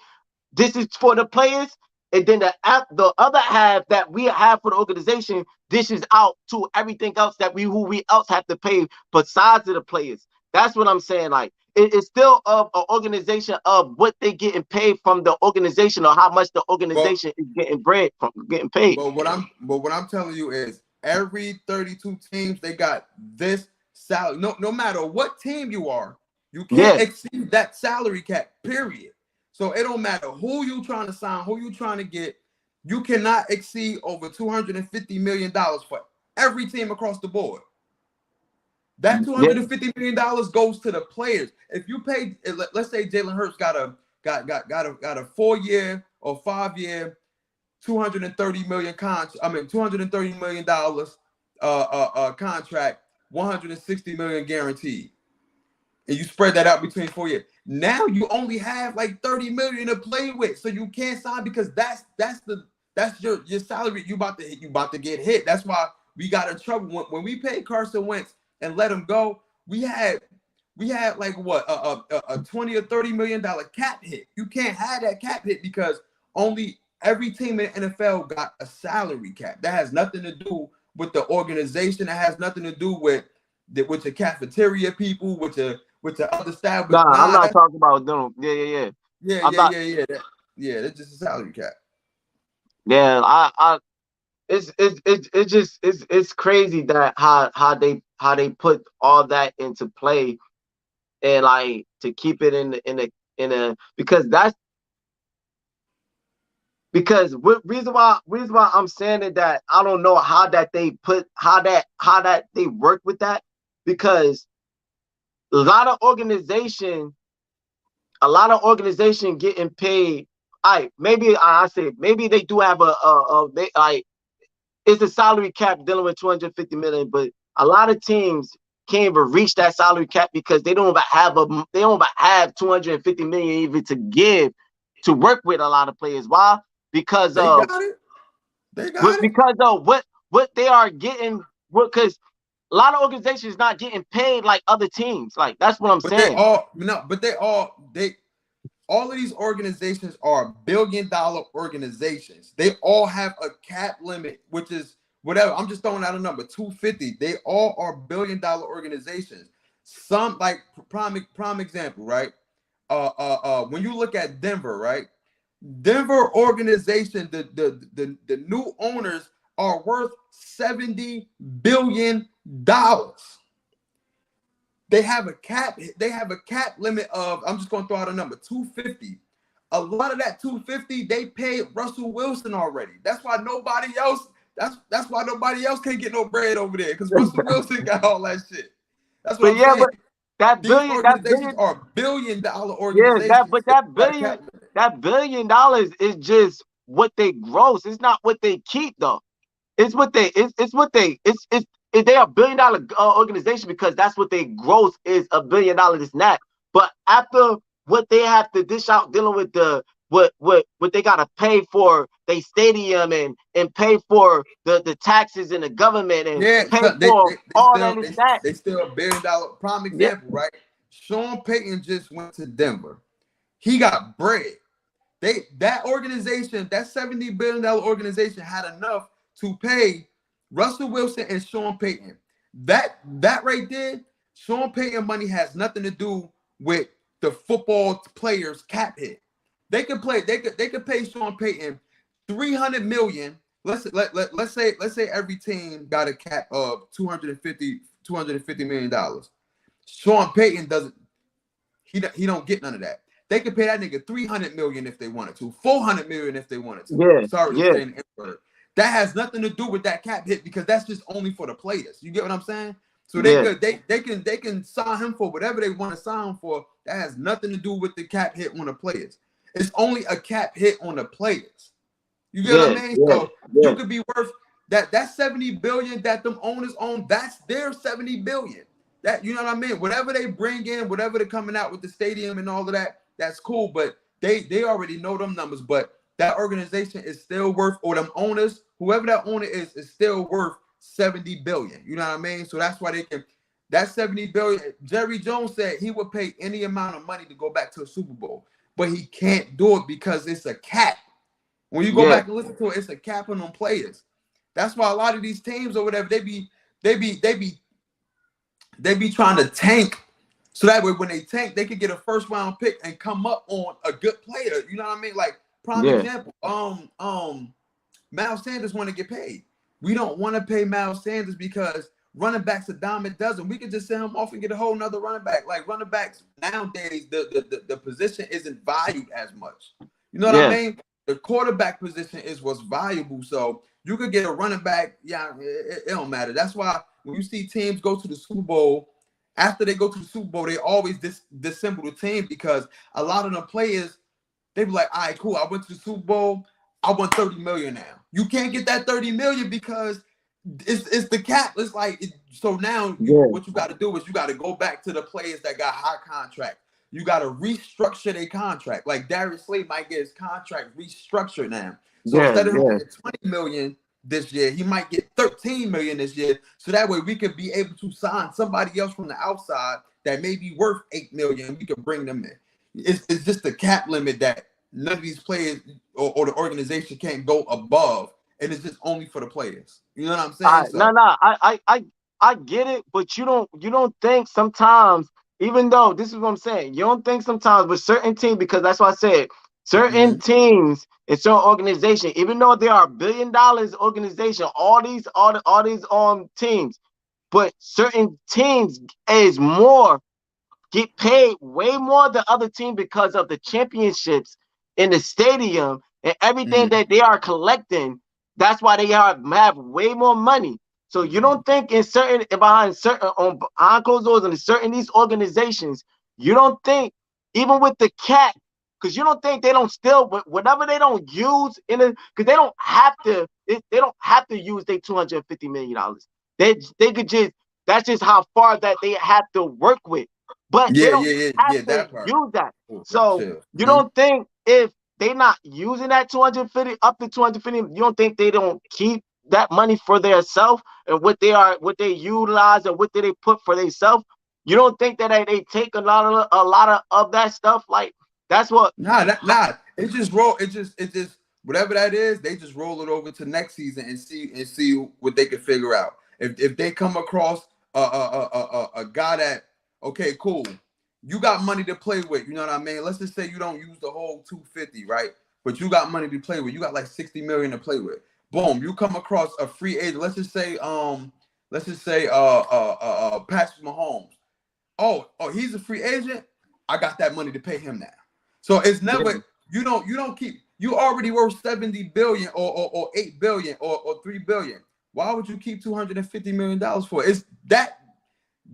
This is for the players, and then the other half that we have for the organization dishes out to everything else that we else have to pay besides of the players. That's what I'm saying. Like it's still of an organization of what they getting paid from the organization or how much the but organization is getting paid. what I'm telling you is every 32 teams they got this salary. No matter what team you are, you can't Yeah, exceed that salary cap. Period. So it don't matter who you trying to sign, who you trying to get. You cannot exceed over $250 million for every team across the board. That yeah, $250 million goes to the players. If you pay, let's say Jalen Hurts got a 4-year or 5-year, 230 million $230 million contract, 160 million guaranteed, and you spread that out between 4 years. Now you only have like 30 million to play with, so you can't sign because that's your salary. You about to get hit. That's why we got in trouble when we paid Carson Wentz and let him go. We had like what a 20 or 30 million dollar cap hit. You can't have that cap hit because only every team in the NFL got a salary cap. That has nothing to do with the organization. That has nothing to do with the cafeteria people, with the other staff. But nah, I'm nah, not talking about them. Yeah. yeah, I'm not. That's just a salary cap. Yeah, it's crazy that how they put all that into play and like to keep it in a because that's because reason why I'm saying it that I don't know how that they put how that they work with that because a lot of organization getting paid. Maybe I say maybe they do have they like it's a salary cap dealing with 250 million, but a lot of teams can't even reach that salary cap because they don't even have 250 million even to give to work with a lot of players. Why? Because They of got it. They got it. what they are getting. Because a lot of organizations not getting paid like other teams. Like that's what I'm But they saying. all no. But all of these organizations are billion-dollar organizations. They all have a cap limit, which is whatever. I'm just throwing out a number, 250. They all are billion-dollar organizations. Some like prime example, right? When you look at Denver, right? Denver organization, the new owners are worth $70 billion. They have a cap. They have a cap limit of. I'm just going to throw out a number, 250. A lot of that 250 they paid Russell Wilson already. That's why nobody else. That's why nobody else can't get no bread over there because Russell Wilson got all that shit. That's what But I'm yeah, but saying. that These billion, that organizations billion, are billion-dollar yeah, organizations. They got a cap limit. that $1 billion is just what they gross. It's not what they keep though. It's what they are $1 billion organization because that's what they gross is $1 billion. It's not. But after what they have to dish out dealing with the what they gotta pay for their stadium and pay for the taxes in the government and Yeah, pay so for all that is that. they still $1 billion. Prime Yeah, example, right? Sean Payton just went to Denver. He got bread. That organization, that $70 billion organization, had enough to pay Russell Wilson and Sean Payton. That right there, Sean Payton money has nothing to do with the football players cap hit. They could pay Sean Payton 300 million. Let's say every team got a cap of 250 million dollars. Sean Payton doesn't he don't get none of that. They could pay that nigga 300 million if they wanted to, 400 million if they wanted to. yeah, Sorry to yeah. say that has nothing to do with that cap hit because that's just only for the players. You get what I'm saying? So they can sign him for whatever they want to sign him for. That has nothing to do with the cap hit on the players. It's only a cap hit on the players. You get what I mean? So you could be worth that 70 billion that them owners own. That's their 70 billion. That, you know what I mean? Whatever they bring in, whatever they're coming out with the stadium and all of that, that's cool. But they already know them numbers. But that organization is still worth, or them owners, whoever that owner is still worth 70 billion. You know what I mean? So that's why they can. That 70 billion. Jerry Jones said he would pay any amount of money to go back to a Super Bowl, but he can't do it because it's a cap. When you go back and listen to it, it's a cap on them players. That's why a lot of these teams or whatever, they be trying to tank, so that way when they tank, they could get a first round pick and come up on a good player. You know what I mean? Like, prime example, Miles Sanders want to get paid. We don't want to pay Miles Sanders because running backs a dime a dozen. We could just send him off and get a whole nother running back. Like, running backs nowadays, the position isn't valued as much. You know what I mean? The quarterback position is what's valuable. So you could get a running back. Yeah, it don't matter. That's why when you see teams go to the Super Bowl, after they go to the Super Bowl, they always disassemble the team, because a lot of the players, they be like, all right, cool, I went to the Super Bowl, I won 30 million now. You can't get that 30 million because it's the cap. It's like, so now what you got to do is you got to go back to the players that got high contract. You got to restructure their contract. Like, Darius Slay might get his contract restructured now. So instead of him getting 20 million this year, he might get 13 million this year. So that way we could be able to sign somebody else from the outside that may be worth 8 million. We could bring them in. It's just the cap limit that none of these players or the organization can't go above, and it's just only for the players. You know what I'm saying? I get it, but you don't think sometimes, even though this is what I'm saying, you don't think sometimes with certain teams, because that's why I said certain teams and certain organizations, even though they are $1 billion organization, all these teams, but certain teams is more, get paid way more than other teams because of the championships in the stadium and everything that they are collecting. That's why they have way more money. So you don't think behind closed doors and certain these organizations, you don't think, even with the cap, because you don't think they don't still, whatever they don't use in it, because they don't have to use their $250 million. They could just, that's just how far that they have to work with. But they don't have to use that. So you don't think if they not using that 250 up to 250, you don't think they don't keep that money for their self and what they utilize and what they put for themselves? You don't think that they take a lot of that stuff? Like, that's what. It just roll. It just whatever that is, they just roll it over to next season and see what they can figure out. If they come across a guy that, okay, cool, you got money to play with, you know what I mean? Let's just say you don't use the whole 250, right? But you got money to play with. You got like 60 million to play with. Boom, you come across a free agent. Let's just say Patrick Mahomes. Oh, he's a free agent. I got that money to pay him now. So it's never, you don't keep, you already worth 70 billion or 8 billion or 3 billion. Why would you keep $250 million for it?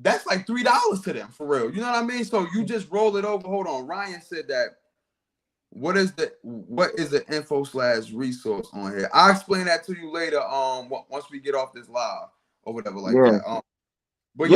That's like $3 to them, for real. You know what I mean? So you just roll it over. Hold on. Ryan said that. What is the info/resource on here? I'll explain that to you later. Once we get off this live or whatever like that. But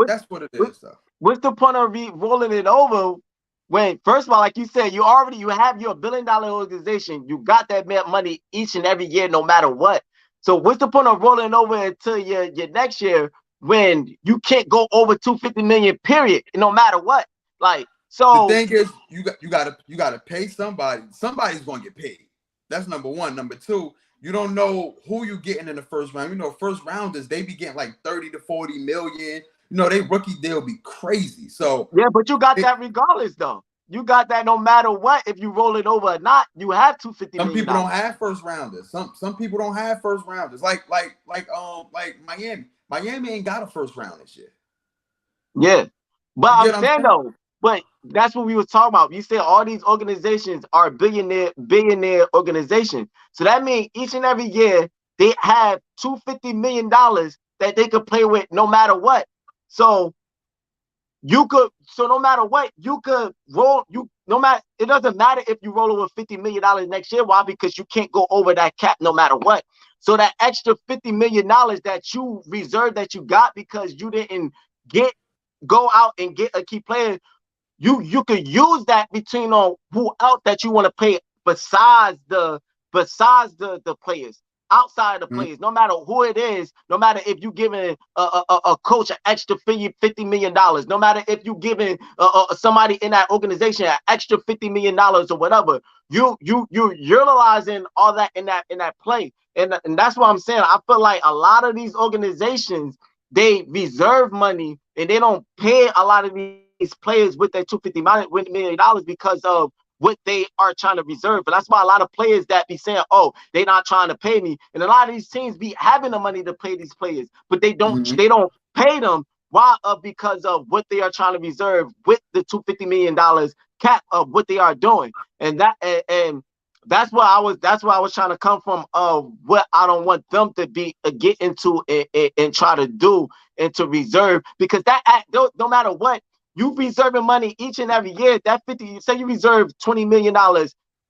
that's what it is. What's the point of rolling it over when, first of all, like you said, you have your $1 billion organization. You got that money each and every year, no matter what. So what's the point of rolling over until your next year when you can't go over 250 million, period, no matter what? Like, so the thing is, you got to pay somebody. Somebody's going to get paid. That's number one. Number two, you don't know who you're getting in the first round. You know, first rounders, they be getting like 30 to 40 million. You know, they rookie deal be crazy. So yeah, but you got that regardless, though. You got that no matter what. If you roll it over or not, you have $250 million. Some people don't have first rounders. Some people don't have first rounders. Like Miami. Miami ain't got a first round this year. Yeah, but I'm saying though. But that's what we were talking about. You said all these organizations are billionaire organizations. So that means each and every year they have $250 million that they could play with no matter what. So no matter what, you could roll, it doesn't matter if you roll over $50 million next year. Why? Because you can't go over that cap no matter what. So that extra $50 million that you reserved, that you got because you didn't go out and get a key player, you could use that between on who else that you want to pay besides the players, outside the players, no matter who it is, no matter if you giving a coach an extra $50 million, no matter if you giving somebody in that organization an extra $50 million or whatever, you utilizing all that in that play. And that's what I'm saying. I feel like a lot of these organizations, they reserve money and they don't pay a lot of these players with their $250 million because of what they are trying to reserve. But that's why a lot of players that be saying, oh, they're not trying to pay me. And a lot of these teams be having the money to pay these players, but they don't pay them. Why? Because of what they are trying to reserve with the $250 million cap of what they are doing. And that's where I was trying to come from, of what I don't want them to be get into and try to do and to reserve, because that no matter what, you reserving money each and every year. That 50, say you reserve $20 million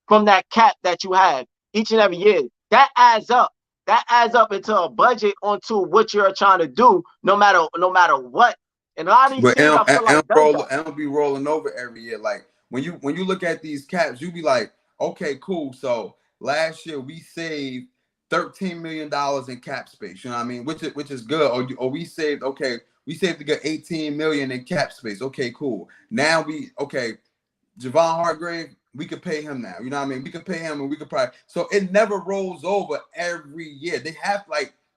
from that cap that you have each and every year. That adds up. That adds up into a budget onto what you're trying to do, no matter what. And a lot of these teams, I feel like and be rolling over every year. Like when you look at these caps, you be like, okay, cool. So last year we saved $13 million in cap space. You know what I mean? Which is good. Or we saved to get 18 million in cap space. Okay, cool. Now Javon Hargrave, we could pay him now. You know what I mean? We could pay him, and we could probably. So it never rolls over every year. They have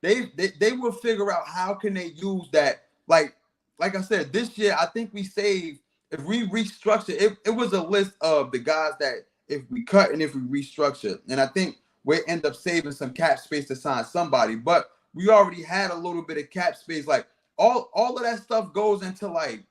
they will figure out how can they use that. Like I said, this year I think we saved, if we restructure it was a list of the guys that if we cut and if we restructure, and I think we end up saving some cap space to sign somebody. But we already had a little bit of cap space. Like all of that stuff goes into like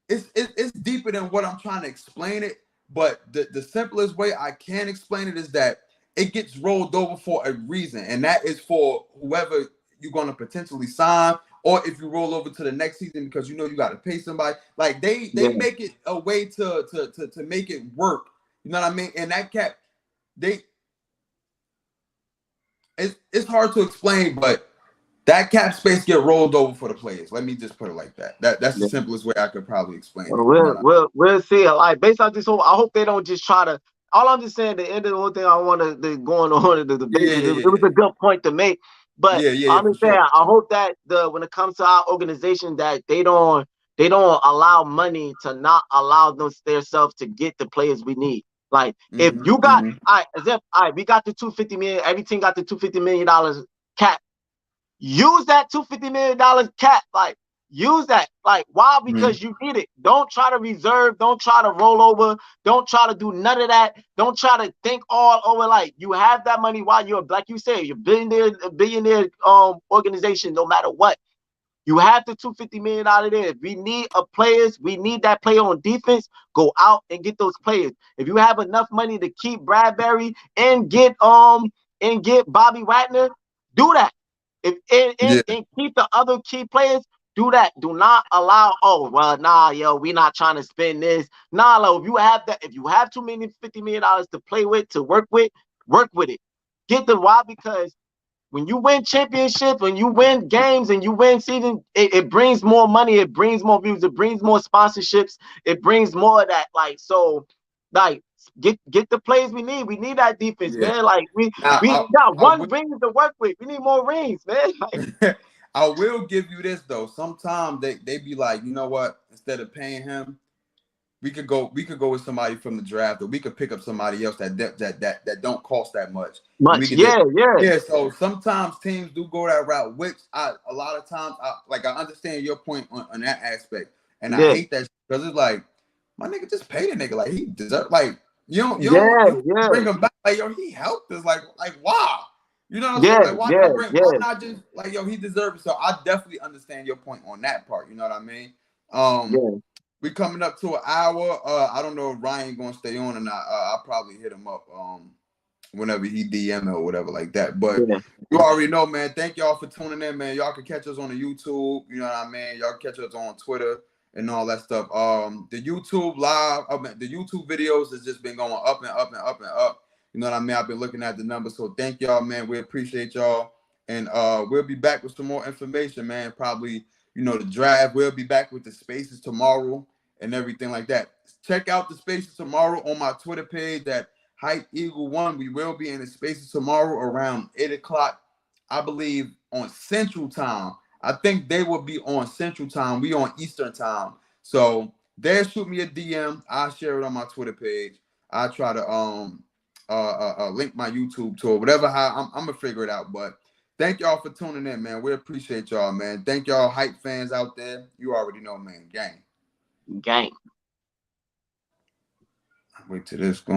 it's deeper than what I'm trying to explain it. But the simplest way I can explain it is that it gets rolled over for a reason, and that is for whoever you're going to potentially sign, or if you roll over to the next season because you know you got to pay somebody. Like they make it a way to make it work. You know what I mean? And that cap, it's hard to explain, but that cap space get rolled over for the players. Let me just put it like that. That's the simplest way I could probably explain it. We'll see. Like based on this whole, I hope they don't just try to. All I'm just saying, the end of the whole thing I want to going on the debate. It was a good point to make. But I'm just saying, I hope that when it comes to our organization, that they don't allow money to not allow themselves to get the players we need. Like if you got we got the $250 million, every team got the $250 million cap. Use that $250 million cap. Like use that. Like why? Because you need it. Don't try to reserve. Don't try to roll over. Don't try to do none of that. Don't try to think all over. Like you have that money while you're, like you said, you're billionaire organization. No matter what, you have the $250 million out of there. If we need we need that player on defense. Go out and get those players. If you have enough money to keep Bradbury and get Bobby Wagner, do that. And keep the other key players. Do that. Do not allow. Oh well, nah, we not trying to spend this. Nah, if you have $50 million to play with, to work with it. Get the why, because when you win championships, when you win games, and you win season, it brings more money, it brings more views, it brings more sponsorships, it brings more of that. Like so, like get the players we need. We need that defense, man. Like we got one ring to work with. We need more rings, man. Like, I will give you this though. Sometimes they be like, you know what? Instead of paying him, we could go with somebody from the draft, or we could pick up somebody else that don't cost that much. Yeah. So sometimes teams do go that route, which a lot of times I understand your point on that aspect, and I hate that because it's like, my nigga, just pay the nigga. Like he deserve. Like you don't bring him back. Like he helped us. Like why? You know what I'm saying? Like why not just like he deserves it. So I definitely understand your point on that part. You know what I mean? We coming up to an hour. I don't know if Ryan gonna stay on or not. I'll probably hit him up whenever he DM or whatever like that. But You already know, man. Thank y'all for tuning in, man. Y'all can catch us on the YouTube. You know what I mean? Y'all can catch us on Twitter and all that stuff. The YouTube live, the YouTube videos has just been going up and up and up and up. You know what I mean? I've been looking at the numbers. So thank y'all, man. We appreciate y'all. And we'll be back with some more information, man. Probably, the draft. We'll be back with the spaces tomorrow and everything like that. Check out the spaces tomorrow on my Twitter page that Hype Eagle 1. We will be in the spaces tomorrow around 8 o'clock, I believe, on Central Time. I think they will be on Central Time. We on Eastern Time. So there, shoot me a DM. I'll share it on my Twitter page. I'll try to link my YouTube to it. Whatever, how I'm gonna figure it out. But thank y'all for tuning in, man. We appreciate y'all, man. Thank y'all hype fans out there. You already know, man. Gang. Gang. Wait till this going.